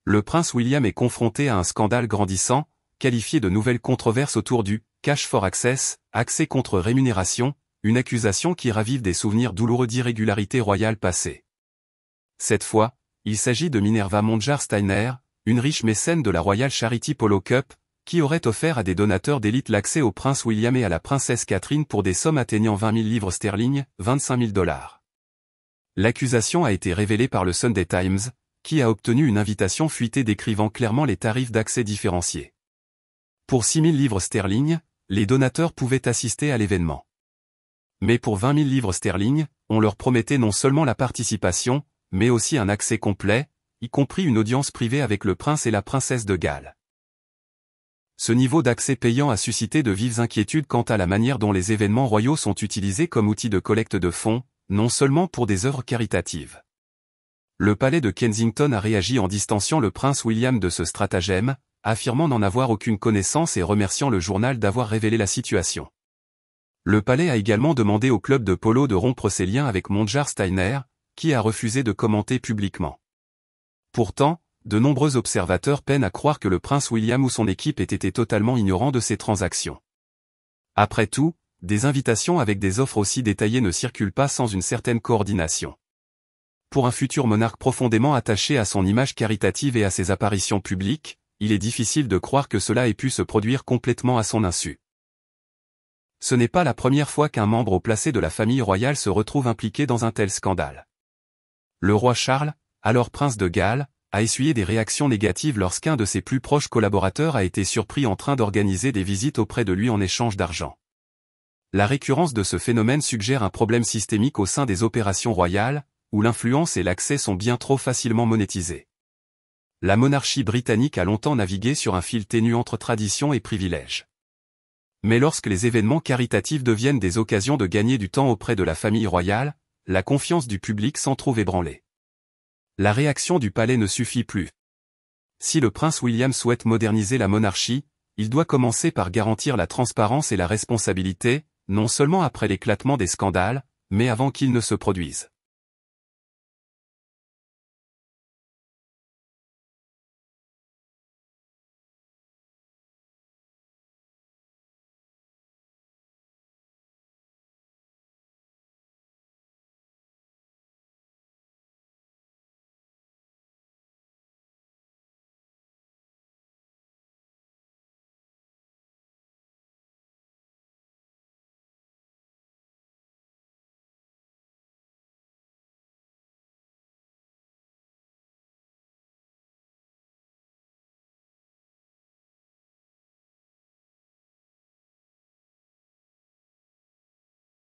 Le prince William est confronté à un scandale grandissant, qualifié de nouvelles controverses autour du « cash for access », accès contre rémunération, une accusation qui ravive des souvenirs douloureux d'irrégularités royales passées. Cette fois, il s'agit de Minerva Monjar-Steiner, une riche mécène de la Royal Charity Polo Cup, qui aurait offert à des donateurs d'élite l'accès au prince William et à la princesse Catherine pour des sommes atteignant 20 000 livres sterling, 25 000 $. L'accusation a été révélée par le Sunday Times, qui a obtenu une invitation fuitée décrivant clairement les tarifs d'accès différenciés. Pour 6 000 livres sterling, les donateurs pouvaient assister à l'événement. Mais pour 20 000 livres sterling, on leur promettait non seulement la participation, mais aussi un accès complet, y compris une audience privée avec le prince et la princesse de Galles. Ce niveau d'accès payant a suscité de vives inquiétudes quant à la manière dont les événements royaux sont utilisés comme outil de collecte de fonds, non seulement pour des œuvres caritatives. Le palais de Kensington a réagi en distanciant le prince William de ce stratagème, affirmant n'en avoir aucune connaissance et remerciant le journal d'avoir révélé la situation. Le palais a également demandé au club de polo de rompre ses liens avec Monjar-Steiner, qui a refusé de commenter publiquement. Pourtant, de nombreux observateurs peinent à croire que le prince William ou son équipe aient été totalement ignorants de ces transactions. Après tout, des invitations avec des offres aussi détaillées ne circulent pas sans une certaine coordination. Pour un futur monarque profondément attaché à son image caritative et à ses apparitions publiques, il est difficile de croire que cela ait pu se produire complètement à son insu. Ce n'est pas la première fois qu'un membre haut placé de la famille royale se retrouve impliqué dans un tel scandale. Le roi Charles, alors prince de Galles, a essuyé des réactions négatives lorsqu'un de ses plus proches collaborateurs a été surpris en train d'organiser des visites auprès de lui en échange d'argent. La récurrence de ce phénomène suggère un problème systémique au sein des opérations royales, où l'influence et l'accès sont bien trop facilement monétisés. La monarchie britannique a longtemps navigué sur un fil ténu entre tradition et privilèges. Mais lorsque les événements caritatifs deviennent des occasions de gagner du temps auprès de la famille royale, la confiance du public s'en trouve ébranlée. La réaction du palais ne suffit plus. Si le prince William souhaite moderniser la monarchie, il doit commencer par garantir la transparence et la responsabilité, non seulement après l'éclatement des scandales, mais avant qu'ils ne se produisent.